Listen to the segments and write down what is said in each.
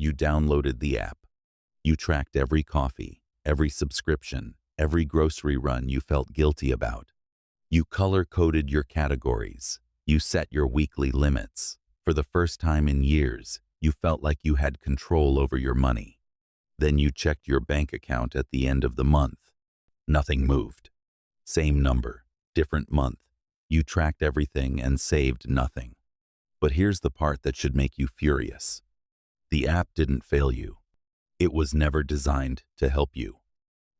You downloaded the app. You tracked every coffee, every subscription, every grocery run you felt guilty about. You color-coded your categories. You set your weekly limits. For the first time in years, you felt like you had control over your money. Then you checked your bank account at the end of the month. Nothing moved. Same number, different month. You tracked everything and saved nothing. But here's the part that should make you furious. The app didn't fail you. It was never designed to help you.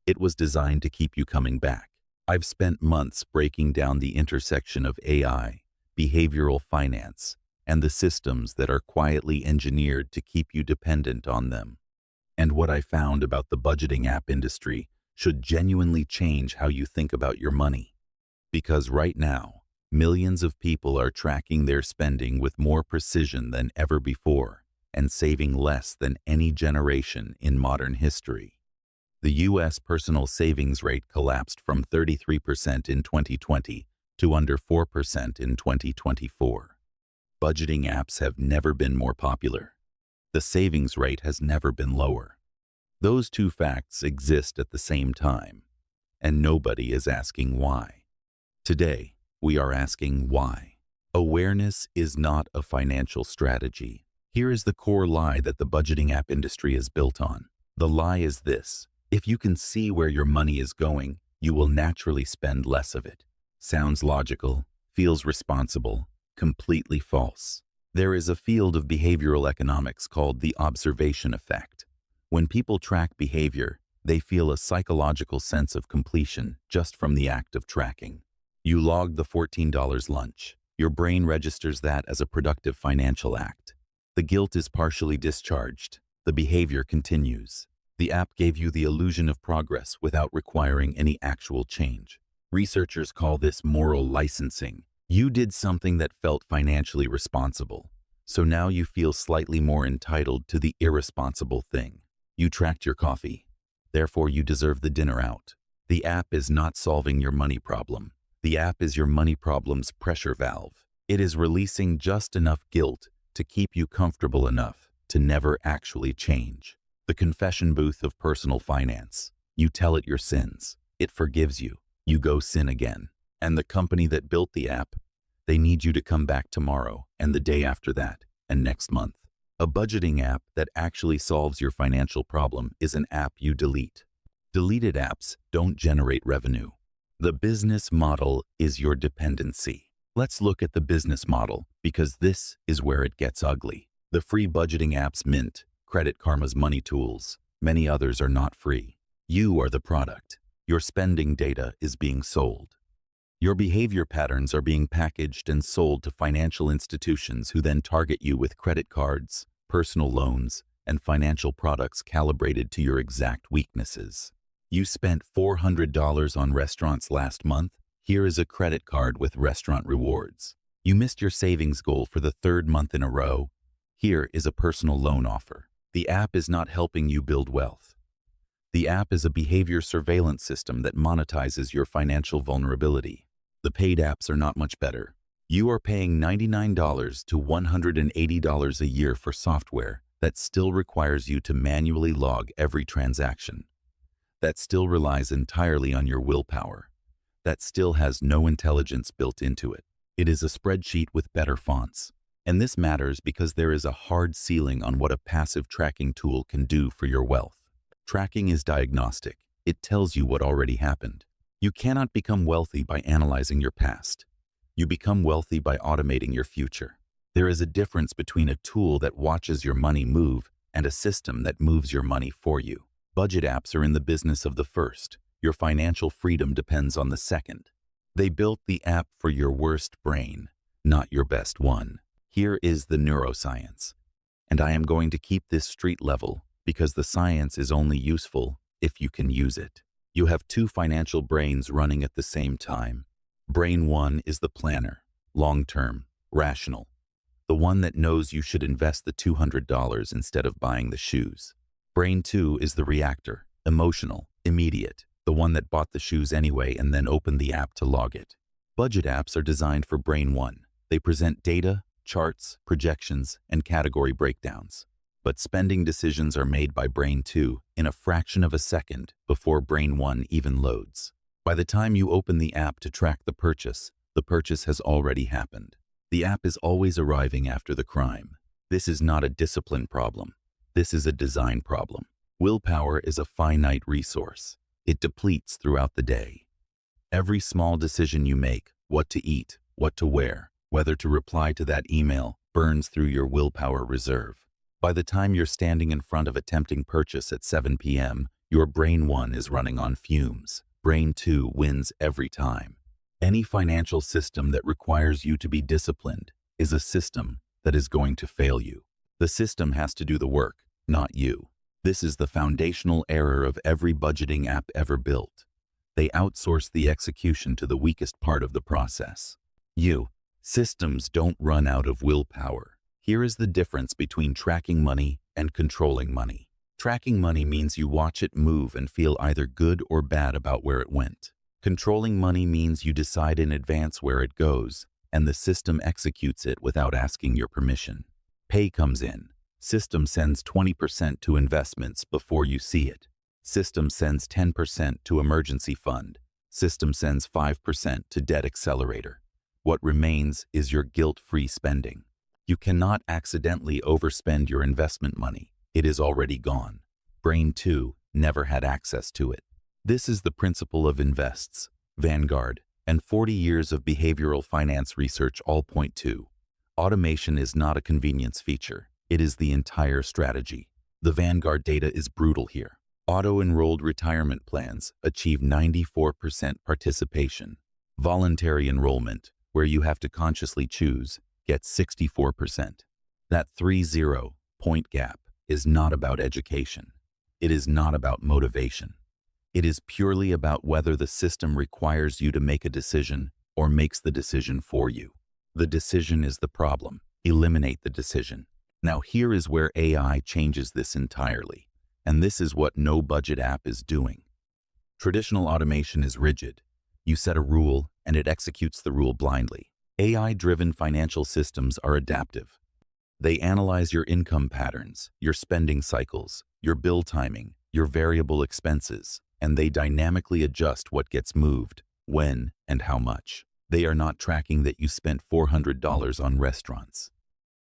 It was designed to keep you coming back. I've spent months breaking down the intersection of AI, behavioral finance, and the systems that are quietly engineered to keep you dependent on them. And what I found about the budgeting app industry should genuinely change how you think about your money. Because right now, millions of people are tracking their spending with more precision than ever before and saving less than any generation in modern history. The U.S. personal savings rate collapsed from 33% in 2020 to under 4% in 2024. Budgeting apps have never been more popular. The savings rate has never been lower. Those two facts exist at the same time, and nobody is asking why. Today, we are asking why. Awareness is not a financial strategy. Here is the core lie that the budgeting app industry is built on. The lie is this: if you can see where your money is going, you will naturally spend less of it. Sounds logical, feels responsible, completely false. There is a field of behavioral economics called the observation effect. When people track behavior, they feel a psychological sense of completion just from the act of tracking. You logged the $14 lunch. Your brain registers that as a productive financial act. The guilt is partially discharged. The behavior continues. The app gave you the illusion of progress without requiring any actual change. Researchers call this moral licensing. You did something that felt financially responsible, so now you feel slightly more entitled to the irresponsible thing. You tracked your coffee, therefore you deserve the dinner out. The app is not solving your money problem. The app is your money problem's pressure valve. It is releasing just enough guilt to keep you comfortable enough to never actually change. The confession booth of personal finance. You tell it your sins. It forgives you. You go sin again. And the company that built the app, they need you to come back tomorrow and the day after that and next month. A budgeting app that actually solves your financial problem is an app you delete. Deleted apps don't generate revenue. The business model is your dependency. Let's look at the business model because this is where it gets ugly. The free budgeting apps Mint, Credit Karma's money tools, many others are not free. You are the product. Your spending data is being sold. Your behavior patterns are being packaged and sold to financial institutions who then target you with credit cards, personal loans, and financial products calibrated to your exact weaknesses. You spent $400 on restaurants last month. Here is a credit card with restaurant rewards. You missed your savings goal for the third month in a row. Here is a personal loan offer. The app is not helping you build wealth. The app is a behavior surveillance system that monetizes your financial vulnerability. The paid apps are not much better. You are paying $99 to $180 a year for software that still requires you to manually log every transaction. That still relies entirely on your willpower. That still has no intelligence built into it. It is a spreadsheet with better fonts. And this matters because there is a hard ceiling on what a passive tracking tool can do for your wealth. Tracking is diagnostic. It tells you what already happened. You cannot become wealthy by analyzing your past. You become wealthy by automating your future. There is a difference between a tool that watches your money move and a system that moves your money for you. Budget apps are in the business of the first. Your financial freedom depends on the second. They built the app for your worst brain, not your best one. Here is the neuroscience. And I am going to keep this street level because the science is only useful if you can use it. You have two financial brains running at the same time. Brain one is the planner, long-term, rational. The one that knows you should invest the $200 instead of buying the shoes. Brain two is the reactor, emotional, immediate. The one that bought the shoes anyway and then opened the app to log it. Budget apps are designed for brain one. They present data, charts, projections, and category breakdowns. But spending decisions are made by Brain 2 in a fraction of a second before Brain 1 even loads. By the time you open the app to track the purchase has already happened. The app is always arriving after the crime. This is not a discipline problem. This is a design problem. Willpower is a finite resource. It depletes throughout the day. Every small decision you make, what to eat, what to wear, whether to reply to that email, burns through your willpower reserve. By the time you're standing in front of a tempting purchase at 7 p.m., your Brain 1 is running on fumes. Brain 2 wins every time. Any financial system that requires you to be disciplined is a system that is going to fail you. The system has to do the work, not you. This is the foundational error of every budgeting app ever built. They outsource the execution to the weakest part of the process. Systems don't run out of willpower. Here is the difference between tracking money and controlling money. Tracking money means you watch it move and feel either good or bad about where it went. Controlling money means you decide in advance where it goes, and the system executes it without asking your permission. Pay comes in. System sends 20% to investments before you see it. System sends 10% to emergency fund. System sends 5% to debt accelerator. What remains is your guilt-free spending. You cannot accidentally overspend your investment money. It is already gone. Brain 2 never had access to it. This is the principle of Invests, Vanguard, and 40 years of behavioral finance research all point to. Automation is not a convenience feature. It is the entire strategy. The Vanguard data is brutal here. Auto-enrolled retirement plans achieve 94% participation. Voluntary enrollment, where you have to consciously choose, gets 64%. That 3-0-point gap is not about education. It is not about motivation. It is purely about whether the system requires you to make a decision or makes the decision for you. The decision is the problem. Eliminate the decision. Now here is where AI changes this entirely. And this is what no budget app is doing. Traditional automation is rigid. You set a rule and it executes the rule blindly. AI-driven financial systems are adaptive. They analyze your income patterns, your spending cycles, your bill timing, your variable expenses, and they dynamically adjust what gets moved, when, and how much. They are not tracking that you spent $400 on restaurants.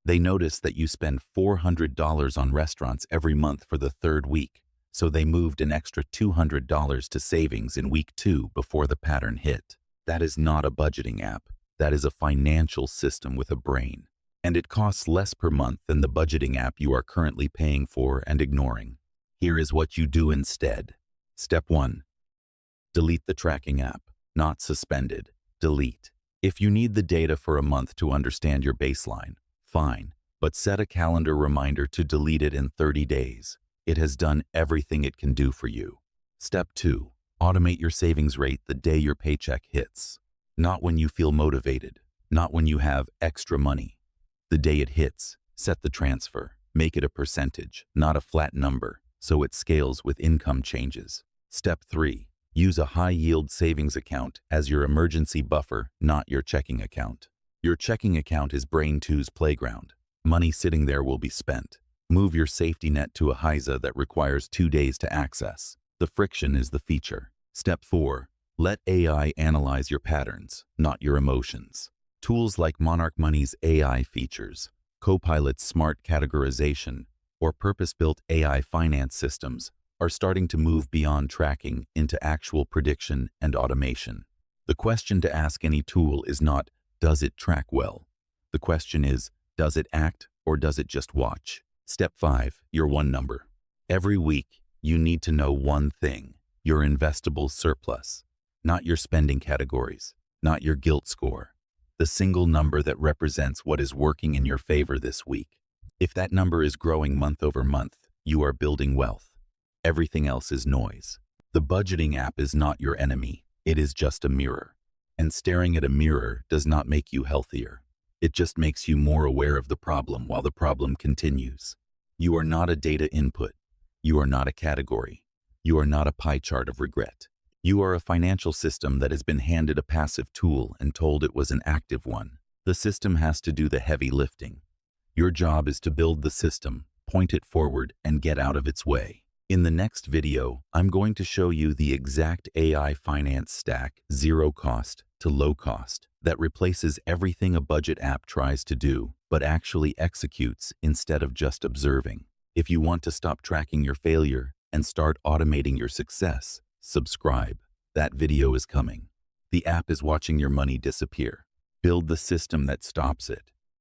They notice that you spend $400 on restaurants every month for the third week, so they moved an extra $200 to savings in week 2 before the pattern hit. That is not a budgeting app. That is a financial system with a brain. And it costs less per month than the budgeting app you are currently paying for and ignoring. Here is what you do instead. Step 1. Delete the tracking app. Not suspended. Delete. If you need the data for a month to understand your baseline, fine, but set a calendar reminder to delete it in 30 days. It has done everything it can do for you. Step 2. Automate your savings rate the day your paycheck hits. Not when you feel motivated. Not when you have extra money. The day it hits, set the transfer. Make it a percentage, not a flat number, so it scales with income changes. Step 3. Use a high-yield savings account as your emergency buffer, not your checking account. Your checking account is Brain 2's playground. Money sitting there will be spent. Move your safety net to a HISA that requires 2 days to access. The friction is the feature. Step 4. Let AI analyze your patterns, not your emotions. Tools like Monarch Money's AI features, Copilot's smart categorization, or purpose-built AI finance systems are starting to move beyond tracking into actual prediction and automation. The question to ask any tool is not, does it track well? The question is, does it act or does it just watch? Step 5, your one number. Every week, you need to know one thing, your investable surplus, not your spending categories, not your guilt score, the single number that represents what is working in your favor this week. If that number is growing month over month, you are building wealth. Everything else is noise. The budgeting app is not your enemy. It is just a mirror. And staring at a mirror does not make you healthier. It just makes you more aware of the problem while the problem continues. You are not a data input. You are not a category. You are not a pie chart of regret. You are a financial system that has been handed a passive tool and told it was an active one. The system has to do the heavy lifting. Your job is to build the system, point it forward, and get out of its way. In the next video, I'm going to show you the exact AI finance stack, zero cost to low cost, that replaces everything a budget app tries to do, but actually executes instead of just observing. If you want to stop tracking your failure and start automating your success, subscribe. That video is coming. The app is watching your money disappear. Build the system that stops it.